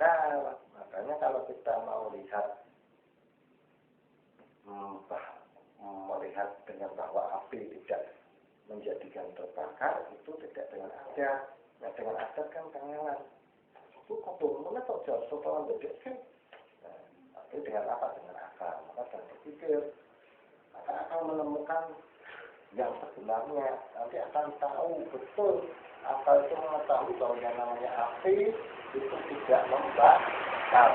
akal. Makanya kalau kita mau melihat dengan bahwa api tidak menjadikan terbakar, itu tidak dengan adat. Nah, dengan adat kan kangelan. Itu kebun atau jauh setelah bedek kan. Tapi dengan apa? Dengan akal. Maka jangan berpikir. Maka akan menemukan yang sebenarnya. Nanti akan tahu betul. Akal itu mengetahui bahwa yang namanya api itu tidak membakar.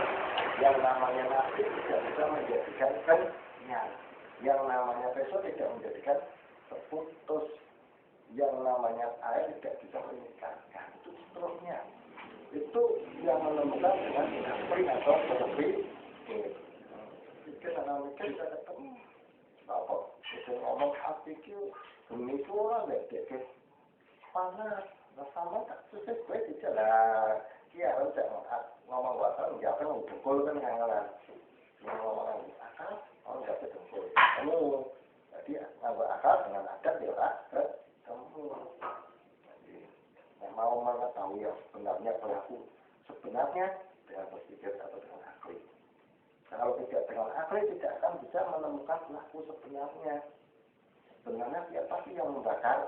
Yang namanya nasi tidak bisa menjadikan kenyang. Yang namanya peso tidak menjadikan terputus. Yang namanya air tidak bisa meningkatkan. Itu seterusnya. Itu yang menemukan dengan api atau berpikir. Pikir anak mikir bisa ketemu. Apa? Kita ngomong hati itu demi itu orang bedek panas. Nah sama tak susah gue tidak lah. Kia harus ngomong bahasa nggak kan dengkul kan kangelan. Ngomong akal, orang nggak dengkul. Kamu jadi nggak akal dengan adat ya lah. Kamu jadi yang mau mengetahui yang sebenarnya pelaku sebenarnya dengan berpikir atau dengan akal. Kalau tidak dengan akal tidak akan bisa menemukan pelaku sebenarnya. Sebenarnya siapa sih yang membakar?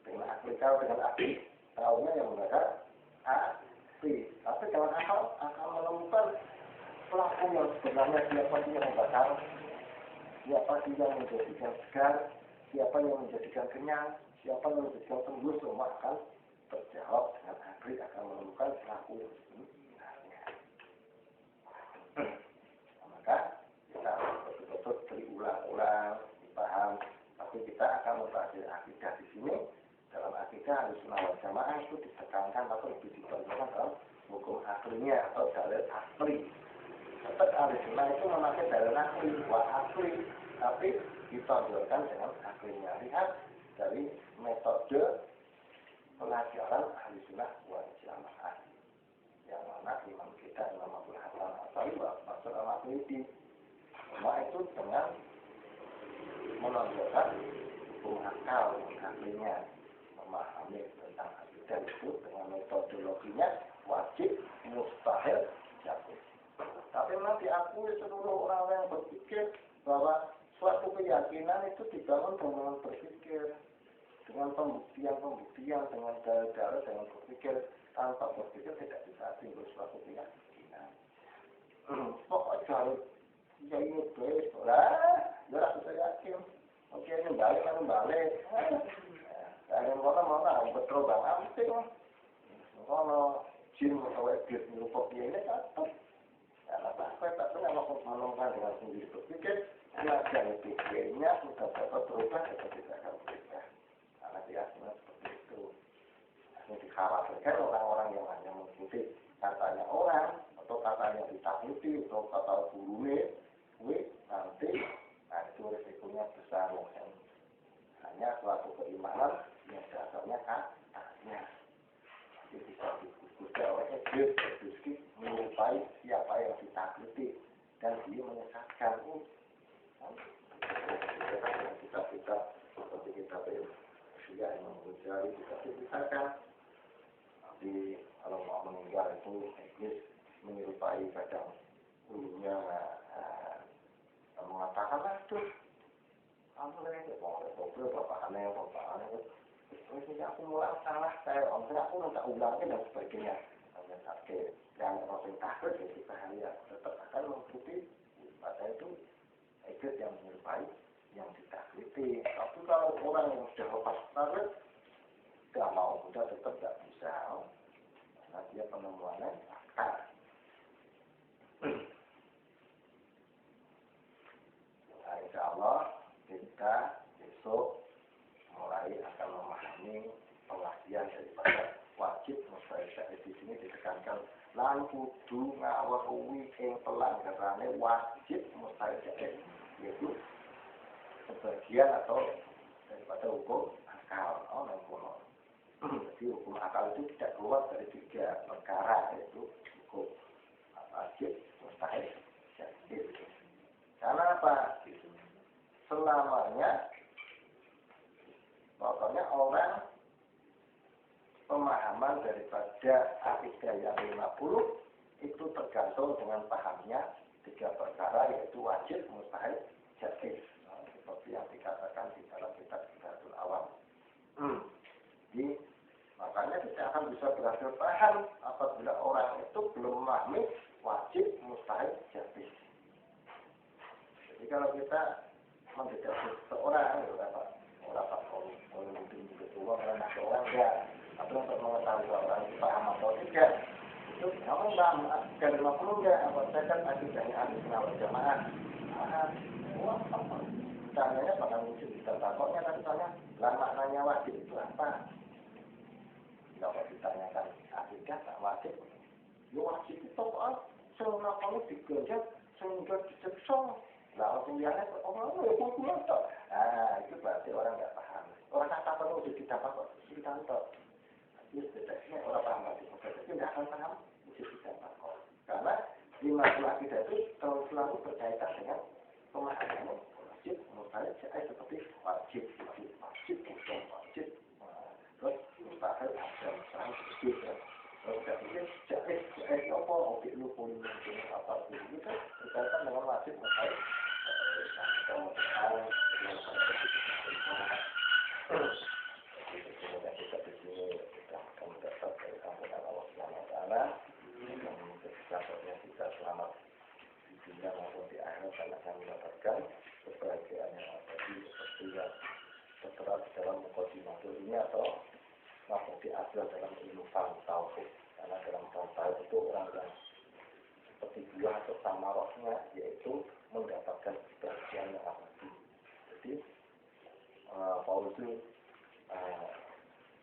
Dengan akal, kalau dengan api, tahunya yang membakar api. Tapi dengan akal akan menemukan pelaku yang sebenarnya siapa sih yang membakar, siapa sih yang menjadikan segar, siapa yang menjadikan kenyang, siapa yang menjadikan tembus, semua akan terjawab dengan akal, akan menemukan pelaku yang sebenarnya. Maka kita betul-betul berulang-ulang, dipaham. Tapi kita akan membahas akidah di sini. Dalam akidah Ahlussunnah wal Jamaah itu ditekankan atau lebih diperlukan dalam hukum aklinya atau dalil akli. Tetap Ahlussunnah itu memakai dalil akli, akli, tapi ditonjolkan dengan aklinya. Lihat dari metode pelajaran Ahlussunnah wal Jamaah yang mana imam kita Imam Abdul Hasan Asy'ari Mansur Al-Maturidi. Semua itu dengan menonjolkan hukum akal aklinya. Memahami tentang akidah itu dengan metodologinya wajib, mustahil, jatuh. Tapi nanti aku seluruh orang yang berpikir bahwa suatu keyakinan itu dibangun dengan berpikir, dengan pembuktian, dengan dalil-dalil, dengan berpikir. Tanpa berpikir tidak bisa timbul suatu keyakinan. Pokoknya harus ya ini bes, lah, bisa yakin. Oke, ini balik. Yang mana betul banget penting. Kalau jin atau iblis merupakan ini satu. Karena apa? Tak pernah menemukan dengan sendiri berpikir. Karena dari pikirnya sudah dapat berubah atau tidak akan berubah. Karena keyakinan seperti itu. Ini dikhawatirkan orang-orang yang hanya mengikuti katanya orang atau katanya ditakuti atau kata gurunya, nanti itu risikonya besar. Hanya suatu keimanan yang dasarnya katanya. Jadi bisa dikutuk oleh iblis, menyerupai siapa yang ditakuti dan dia menyesatkan. Kita seperti kita sudah Imam-Ghazali kita ceritakan. Nanti kalau mau meninggal itu iblis menyerupai kadang ulunya mengatakan itu. Kamu lagi mau bapak aneh. Ini aku mulai salah saya, aku minta ulangnya dan sebagainya. Oke, yang orang takut ya kita hanya tetap akan mengikuti pada itu ikut yang menyerupai yang ditakuti. Tapi kalau orang yang sudah lepas takut, tidak mau sudah tetap tidak bisa. Karena dia penemuannya akal. Nah, insya Allah kita besok mulai akan memahami pengertian daripada wajib mustahil di sini ditekankan lan kudu ngawruhi ing pelanggarane wajib mustahil yaitu sebagian atau daripada hukum akal. Jadi hukum akal itu tidak keluar dari 3 perkara yaitu hukum wajib mustahil jahil. Karena apa? Selamanya pokoknya orang pemahaman daripada akidah yang 50 atau dengan pahamnya 3 perkara yaitu wajib, mustahil, jaiz. Seperti yang dikatakan di dalam kitab Kitabul Awam. Jadi makanya kita akan bisa berhasil paham apabila orang itu belum memahami wajib, mustahil, jaiz. Jadi kalau kita mendekat seseorang, orang enggak, atau untuk mengetahui orang itu paham atau tidak, itu kamu kan 50 enggak, apa saya kan akidahnya ahli sunnah wal jamaah. Tanyanya pada muncul kita takutnya kan misalnya, lah maknanya wajib itu apa? Kalau ditanyakan akidah tak wajib, ya wajib itu apa? Semua kamu digonjak, sehingga diseksa. Lah orang yang lain, orang ya hukumnya tak. Itu berarti orang nggak paham. Orang kata perlu jadi dapat kok kita tak. Itu sebenarnya orang paham lagi. Tapi nggak akan paham jadi dapat kok. Karena 50 akidah itu selalu berkaitan dengan pemahaman wajib, mustahil, jaiz seperti wajib, wajib. Terus mustahil ada mustahil begitu. Kalau tidak jaiz apa? Objek lu pun apa itu berkaitan dengan wajib, mustahil. Kita selamat di dunia maupun di akhirat dan akan mendapatkan kebahagiaan yang abadi seperti yang tertera di dalam mukadimah ini atau masuk di asal dalam ilmu tauhid. Karena dalam tauhid itu orang yang seperti buah atau samarahnya yaitu mendapatkan kebahagiaan yang abadi. Jadi Paulus itu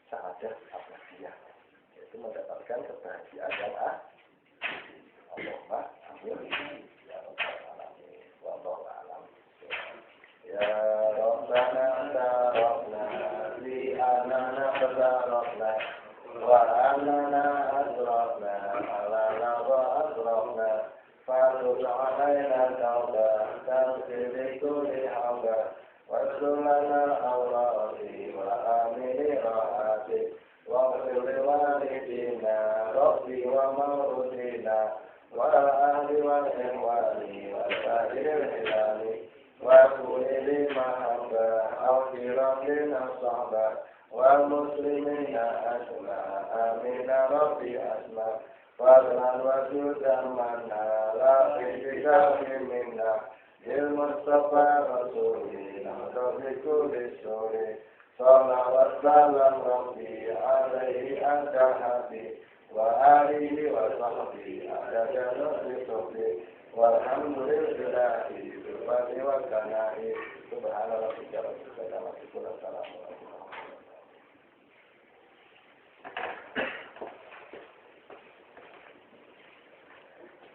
sa'adah abadiyah, yaitu mendapatkan kebahagiaan yang abadi. Allahumma amin. Ya Rabbal alamin. Wallahu a'lam. Ya Rabbana tarafna li anana tadarafna wa anana asrafna ala wa asrafna fa'ud alaina tauba taghfir kulli hawba wa sunnana awrati wa amini rahati wa qul walidina rabbi wa mawdina wa ahli wal ihwani wa sahir hilali wa kulli mahabba aw dirabina sahba wa muslimina asma amin rabbi asma wa lan wa sudamanna la fika minna il mustafa rasulina tabiku lisuri salawat salam rabbi alaihi anta habib wa alihi wa sahbihi ada jalur di walhamdulillahi wa kanai subhanallah